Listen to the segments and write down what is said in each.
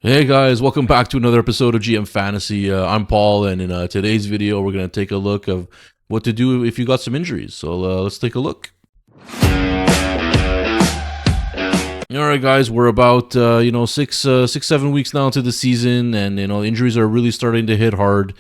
Hey guys, welcome back to another episode of GM Fantasy. I'm Paul, and in today's video, we're going to take a look of what to do if you got some injuries. So let's take a look. All right, guys, we're about 7 weeks now into the season, and injuries are really starting to hit hard.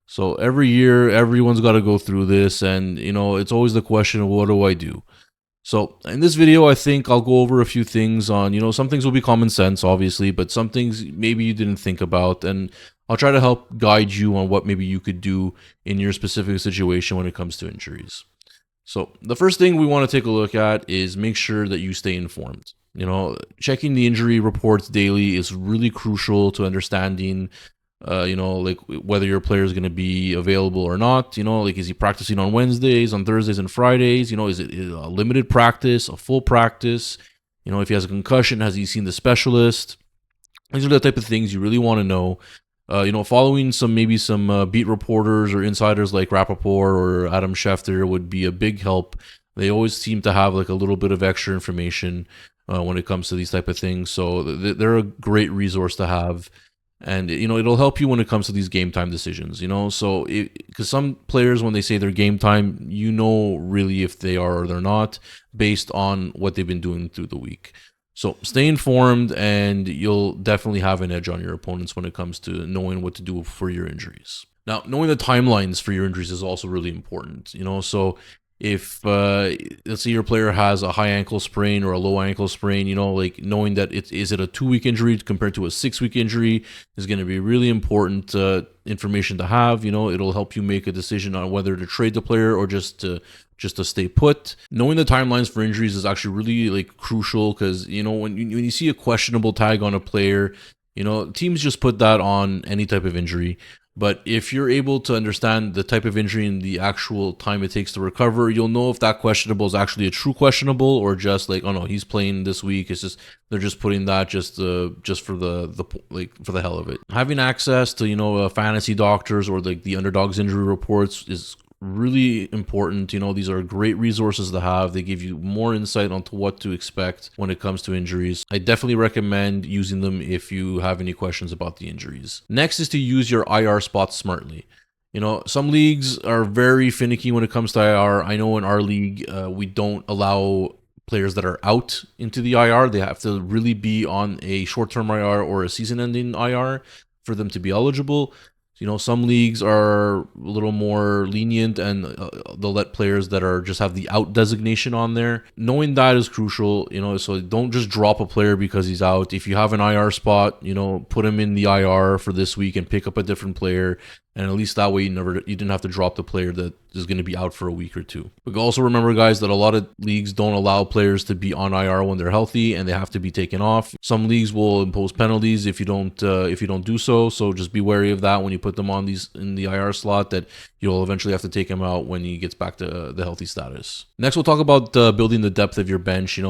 So every year, everyone's got to go through this, and it's always the question of what do I do? So in this video, I think I'll go over a few things on, some things will be common sense, obviously, but some things maybe you didn't think about. And I'll try to help guide you on what maybe you could do in your specific situation when it comes to injuries. So the first thing we want to take a look at is make sure that you stay informed. Checking the injury reports daily is really crucial to understanding like whether your player is going to be available or not. Like, is he practicing on Wednesdays, on Thursdays, and Fridays? Is it a limited practice, a full practice? If he has a concussion, has he seen the specialist? These are the type of things you really want to know. Following some beat reporters or insiders like Rappaport or Adam Schefter would be a big help. They always seem to have like a little bit of extra information when it comes to these type of things. So they're a great resource to have. And it'll help you when it comes to these game time decisions. So because some players, when they say they're game time, really if they are or they're not, based on what they've been doing through the week. So stay informed, and you'll definitely have an edge on your opponents when it comes to knowing what to do for your injuries. Now, knowing the timelines for your injuries is also really important. So if let's say your player has a high ankle sprain or a low ankle sprain, like knowing that is it a 2-week injury compared to a 6-week injury is going to be really important information to have. It'll help you make a decision on whether to trade the player or just to stay put. Knowing the timelines for injuries is actually really like crucial, because when you see a questionable tag on a player, teams just put that on any type of injury. But if you're able to understand the type of injury and the actual time it takes to recover, you'll know if that questionable is actually a true questionable or just like, oh no, he's playing this week. It's just they're just putting that just for for the hell of it. Having access to fantasy doctors or like the underdogs injury reports is really important. These are great resources to have. They give you more insight onto what to expect when it comes to injuries. I definitely recommend using them if you have any questions about the injuries. Next is to use your IR spots smartly. Some leagues are very finicky when it comes to IR. I know in our league, we don't allow players that are out into the IR. They have to really be on a short-term IR or a season-ending IR for them to be eligible. Some leagues are a little more lenient, and they'll let players that are just have the out designation on there. Knowing that is crucial, so don't just drop a player because he's out. If you have an IR spot, put him in the IR for this week and pick up a different player. And at least that way you didn't have to drop the player that is going to be out for a week or two. But also remember, guys, that a lot of leagues don't allow players to be on IR when they're healthy, and they have to be taken off. Some leagues will impose penalties if you don't do so. So just be wary of that when you put them on in the IR slot, that you'll eventually have to take him out when he gets back to the healthy status. Next, we'll talk about building the depth of your bench.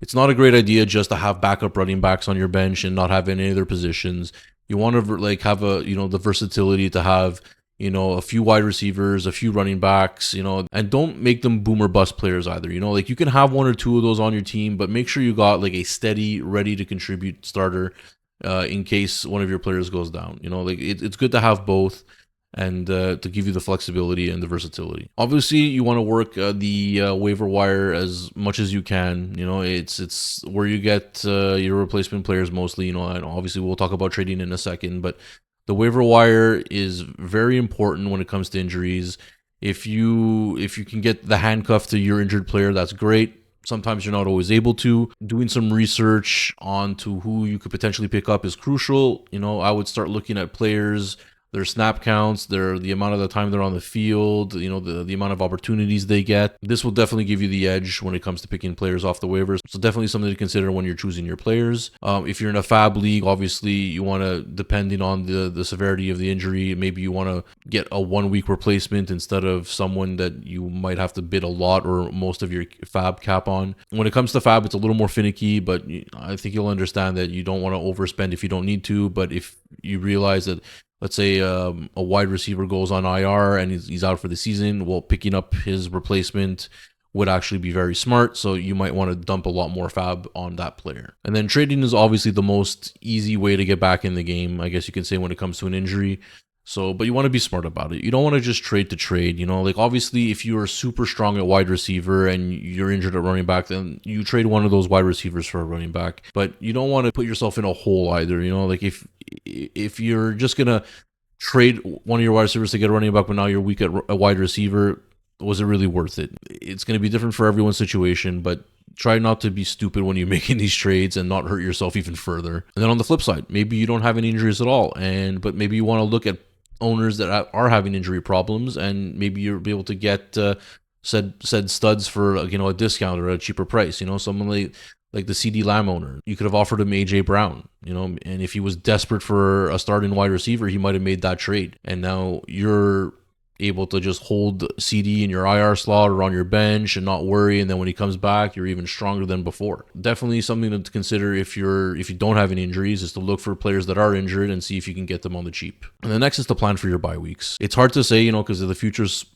It's not a great idea just to have backup running backs on your bench and not have any other positions. You want to have the versatility to have a few wide receivers, a few running backs, and don't make them boom or bust players either. You can have one or two of those on your team, but make sure you got like a steady, ready to contribute starter in case one of your players goes down. It's good to have both, and to give you the flexibility and the versatility. Obviously, you want to work the waiver wire as much as you can. It's where you get your replacement players mostly. And obviously we'll talk about trading in a second, but the waiver wire is very important when it comes to injuries. If you can get the handcuff to your injured player, that's great. Sometimes you're not always able to. Doing some research onto who you could potentially pick up is crucial. I would start looking at players, their snap counts, the amount of the time they're on the field, the amount of opportunities they get. This will definitely give you the edge when it comes to picking players off the waivers. So definitely something to consider when you're choosing your players. If you're in a fab league, obviously you want to, depending on the severity of the injury, maybe you want to get a 1-week replacement instead of someone that you might have to bid a lot or most of your fab cap on. When it comes to fab, it's a little more finicky, but I think you'll understand that you don't want to overspend if you don't need to. But if you realize that, let's say a wide receiver goes on IR and he's out for the season, well, picking up his replacement would actually be very smart. So you might want to dump a lot more fab on that player. And then trading is obviously the most easy way to get back in the game, I guess you can say, when it comes to an injury. So, but you want to be smart about it. You don't want to just trade to trade. Like obviously, if you are super strong at wide receiver and you're injured at running back, then you trade one of those wide receivers for a running back. But you don't want to put yourself in a hole either. Like if you're just gonna trade one of your wide receivers to get a running back, but now you're weak at a wide receiver, was it really worth it? It's going to be different for everyone's situation, but try not to be stupid when you're making these trades and not hurt yourself even further. And then on the flip side, maybe you don't have any injuries at all, but maybe you want to look at owners that are having injury problems, and maybe you'll be able to get said studs for a discount or a cheaper price. Someone like the CD Lamb owner, you could have offered him AJ Brown, and if he was desperate for a starting wide receiver, he might have made that trade, and now you're able to just hold CD in your IR slot or on your bench and not worry, and then when he comes back, you're even stronger than before. Definitely something to consider if you don't have any injuries, is to look for players that are injured and see if you can get them on the cheap. And the next is to plan for your bye weeks. It's hard to say, because of the futures,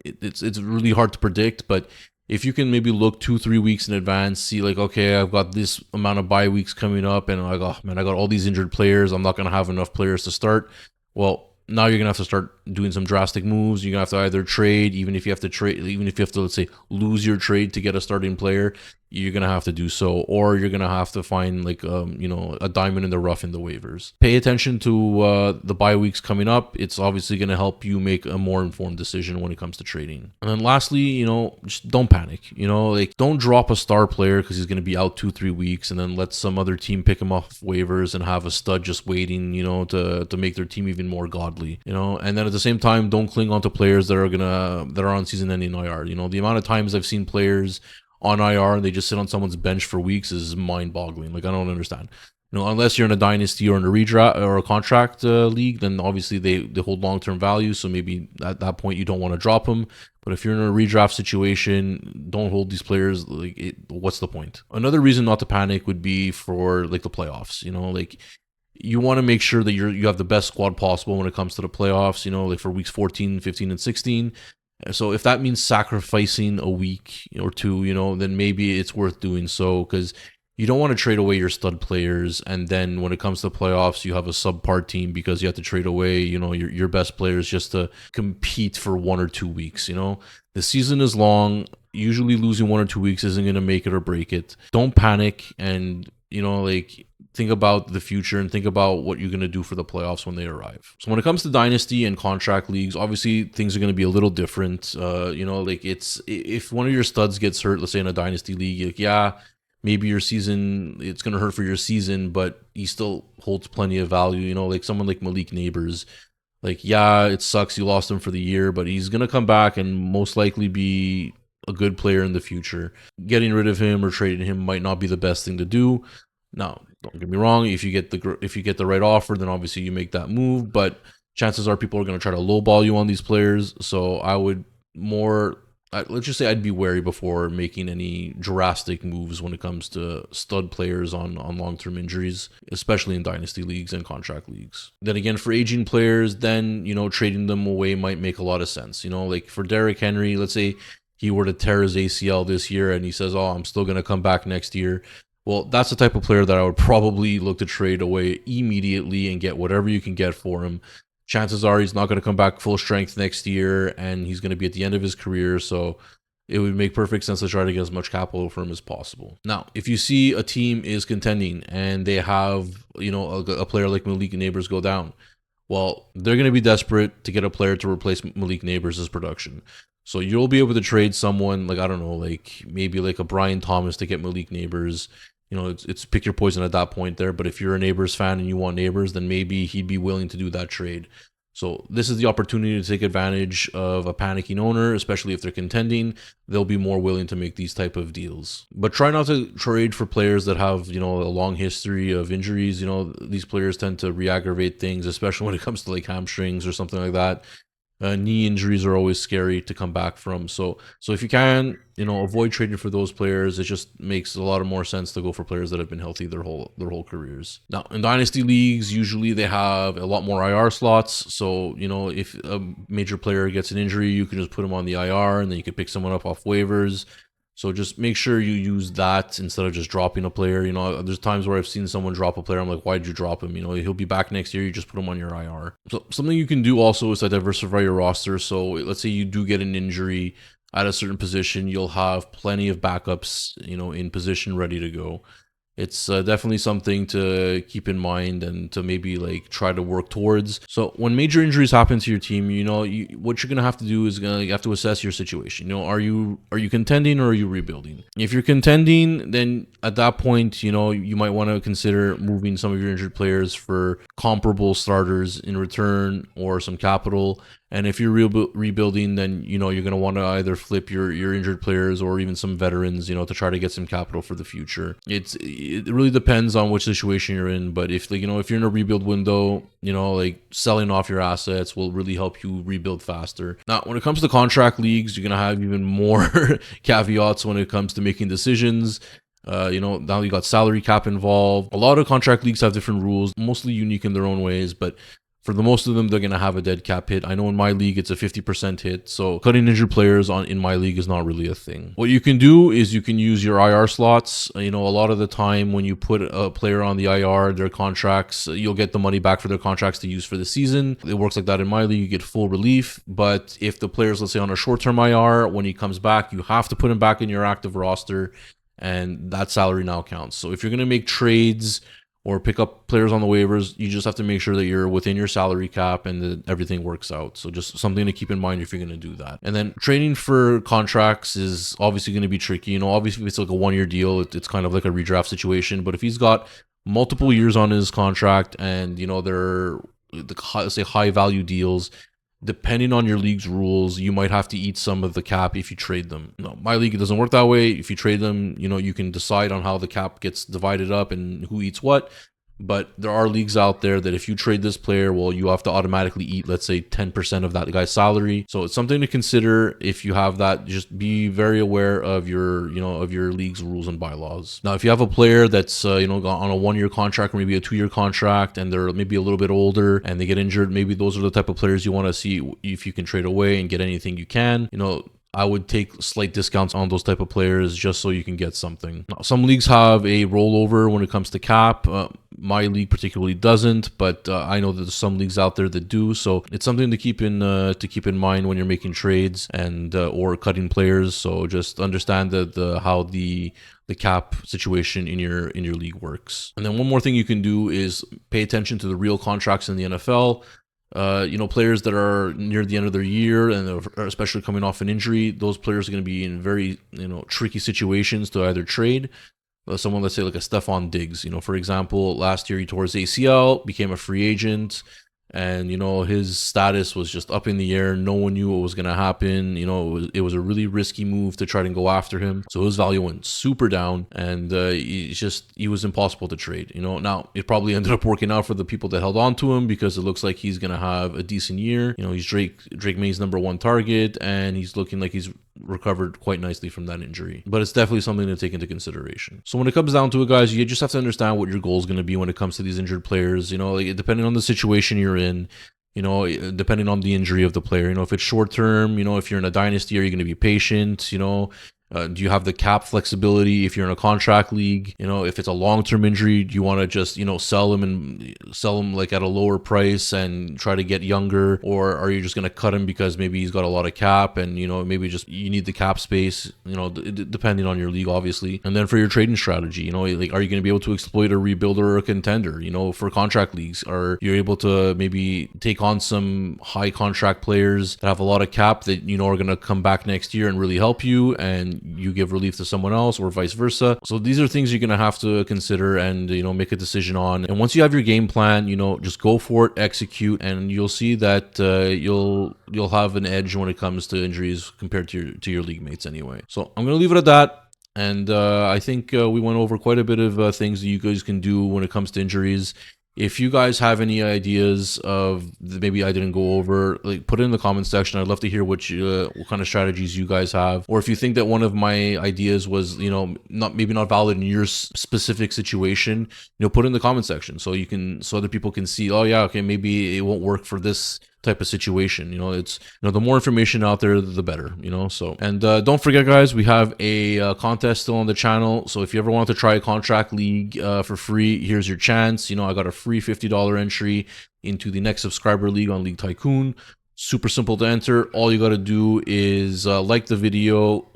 it's really hard to predict, but if you can maybe look 2-3 weeks in advance, see like, okay, I've got this amount of bye weeks coming up, and I got all these injured players, I'm not going to have enough players to start. Well, now you're going to have to start doing some drastic moves. You're going to have to either trade, even if you have to, let's say, lose your trade to get a starting player, you're going to have to do so. Or you're going to have to find like, a diamond in the rough in the waivers. Pay attention to the bye weeks coming up. It's obviously going to help you make a more informed decision when it comes to trading. And then lastly, just don't panic. Don't drop a star player because he's going to be out 2-3 weeks, and then let some other team pick him off waivers and have a stud just waiting, to make their team even more godly. And then at the same time, don't cling on to players that are on season-ending IR. The amount of times I've seen players on IR and they just sit on someone's bench for weeks is mind-boggling. Like, I don't understand. Unless you're in a dynasty or in a redraft or a contract league, then obviously they hold long-term value. So maybe at that point you don't want to drop them. But if you're in a redraft situation, don't hold these players. What's the point? Another reason not to panic would be for like the playoffs. You want to make sure that you have the best squad possible when it comes to the playoffs, like for weeks 14, 15, and 16. So if that means sacrificing a week or two, then maybe it's worth doing so, because you don't want to trade away your stud players, and then when it comes to playoffs, you have a subpar team because you have to trade away, your best players just to compete for 1 or 2 weeks. The season is long. Usually losing 1 or 2 weeks isn't going to make it or break it. Don't panic, and think about the future and think about what you're going to do for the playoffs when they arrive. So when it comes to dynasty and contract leagues, obviously things are going to be a little different. It's, if one of your studs gets hurt, let's say in a dynasty league, maybe your season, it's going to hurt for your season, but he still holds plenty of value. Like someone like Malik Neighbors, it sucks you lost him for the year, but he's going to come back and most likely be a good player in the future. Getting rid of him or trading him might not be the best thing to do. Now, don't get me wrong, if you get the right offer, then obviously you make that move, but chances are people are going to try to lowball you on these players. So I would let's just say I'd be wary before making any drastic moves when it comes to stud players on long-term injuries, especially in dynasty leagues and contract leagues. Then again, for aging players, then, trading them away might make a lot of sense. Like for Derrick Henry, let's say he were to tear his ACL this year and he says, oh, I'm still going to come back next year. Well, that's the type of player that I would probably look to trade away immediately and get whatever you can get for him. Chances are he's not going to come back full strength next year, and he's going to be at the end of his career, so it would make perfect sense to try to get as much capital for him as possible. Now, if you see a team is contending and they have, a player like Malik Neighbors go down, well, they're going to be desperate to get a player to replace Malik Neighbors' production. So you'll be able to trade someone like, I don't know, maybe like a Brian Thomas to get Malik Neighbors. It's pick your poison at that point there. But if you're a Neighbors fan and you want Neighbors, then maybe he'd be willing to do that trade. So this is the opportunity to take advantage of a panicking owner, especially if they're contending. They'll be more willing to make these type of deals. But try not to trade for players that have, a long history of injuries. These players tend to re-aggravate things, especially when it comes to like hamstrings or something like that. Knee injuries are always scary to come back from. So if you can, avoid trading for those players. It just makes a lot of more sense to go for players that have been healthy their whole careers. Now, in dynasty leagues, usually they have a lot more IR slots. So if a major player gets an injury, you can just put him on the IR, and then you can pick someone up off waivers. So just make sure you use that instead of just dropping a player. There's times where I've seen someone drop a player. I'm like, why did you drop him? He'll be back next year. You just put him on your IR. So something you can do also is to diversify your roster. So let's say you do get an injury at a certain position, you'll have plenty of backups, in position ready to go. It's definitely something to keep in mind and to maybe like try to work towards. So when major injuries happen to your team, what you're gonna have to do is you have to assess your situation. Are you contending or are you rebuilding? If you're contending, then at that point, you might want to consider moving some of your injured players for comparable starters in return or some capital. And if you're rebuilding, then you're going to want to either flip your injured players or even some veterans, to try to get some capital for the future. It really depends on which situation you're in, but if you're in a rebuild window, like selling off your assets will really help you rebuild faster. Now, when it comes to contract leagues, you're going to have even more caveats when it comes to making decisions. Now you got salary cap involved. A lot of contract leagues have different rules, mostly unique in their own ways, but for the most of them, they're going to have a dead cap hit. I know in my league, it's a 50% hit. So cutting injured players in my league is not really a thing. What you can do is you can use your IR slots. A lot of the time when you put a player on the IR, their contracts, you'll get the money back for their contracts to use for the season. It works like that in my league. You get full relief. But if the player's, let's say, on a short-term IR, when he comes back, you have to put him back in your active roster. And that salary now counts. So if you're going to make trades or pick up players on the waivers, you just have to make sure that you're within your salary cap and that everything works out. So just something to keep in mind if you're going to do that. And then trading for contracts is obviously going to be tricky. Obviously if it's like a 1-year deal, it's kind of like a redraft situation. But if he's got multiple years on his contract and, they're let's say high value deals, depending on your league's rules, you might have to eat some of the cap if you trade them. No, my league, it doesn't work that way. If you trade them, you can decide on how the cap gets divided up and who eats what. But there are leagues out there that if you trade this player, well, you have to automatically eat, let's say, 10% of that guy's salary. So it's something to consider if you have that. Just be very aware of your league's rules and bylaws. Now, if you have a player that's, on a 1-year contract or maybe a 2-year contract and they're maybe a little bit older and they get injured, maybe those are the type of players you want to see if you can trade away and get anything you can. I would take slight discounts on those type of players just so you can get something. Now, some leagues have a rollover when it comes to cap. My league particularly doesn't, but I know that there's some leagues out there that do. So it's something to keep in mind when you're making trades and or cutting players. So just understand that how the cap situation in your league works. And then one more thing you can do is pay attention to the real contracts in the NFL. Players that are near the end of their year and are especially coming off an injury, those players are going to be in very, tricky situations to either trade. Someone, let's say like a Stephon Diggs, for example, last year he tore his ACL, became a free agent, and his status was just up in the air. No one knew what was going to happen. It was a really risky move to try and go after him, so his value went super down, and he was impossible to trade. Now it probably ended up working out for the people that held on to him because it looks like he's going to have a decent year. He's Drake May's #1 target, and he's looking like he's recovered quite nicely from that injury. But it's definitely something to take into consideration. So when it comes down to it, guys, you just have to understand what your goal is going to be when it comes to these injured players. Depending on the situation you're in, depending on the injury of the player. If it's short term, if you're in a dynasty, are you going to be patient? Do you have the cap flexibility if you're in a contract league? If it's a long-term injury, do you want to just, sell him like at a lower price and try to get younger? Or are you just going to cut him because maybe he's got a lot of cap and, maybe just you need the cap space, depending on your league, obviously. And then for your trading strategy, are you going to be able to exploit a rebuilder or a contender? For contract leagues, are you able to maybe take on some high contract players that have a lot of cap that, are going to come back next year and really help you, and you give relief to someone else or vice versa? So these are things you're going to have to consider and, make a decision on. And once you have your game plan, just go for it, execute, and you'll see that you'll have an edge when it comes to injuries compared to your league mates anyway. So I'm going to leave it at that. And I think we went over quite a bit of things that you guys can do when it comes to injuries. If you guys have any ideas of maybe I didn't go over, like put it in the comment section. I'd love to hear what kind of strategies you guys have, or if you think that one of my ideas was, you know, not valid in your specific situation, you know, put it in the comment section so so other people can see, oh yeah, okay, maybe it won't work for this type of situation. You know, it's, you know, the more information out there, the better, you know. So, and don't forget guys, we have a contest still on the channel. So if you ever want to try a contract league for free, here's your chance. You know, I got a free $50 entry into the next subscriber league on League Tycoon. Super simple to enter. All you got to do is like the video,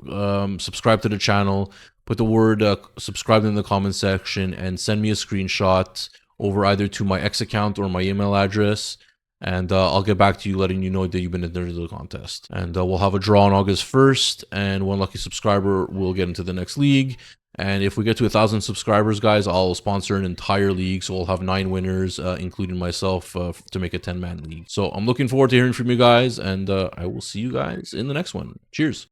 subscribe to the channel, put the word subscribe in the comment section, and send me a screenshot over either to my X account or my email address, and I'll get back to you letting you know that you've been entered into the contest. And we'll have a draw on August 1st, and one lucky subscriber will get into the next league. And if we get to 1,000 subscribers, guys, I'll sponsor an entire league. So we'll have 9 winners, including myself, to make a 10-man league. So I'm looking forward to hearing from you guys, and I will see you guys in the next one. Cheers.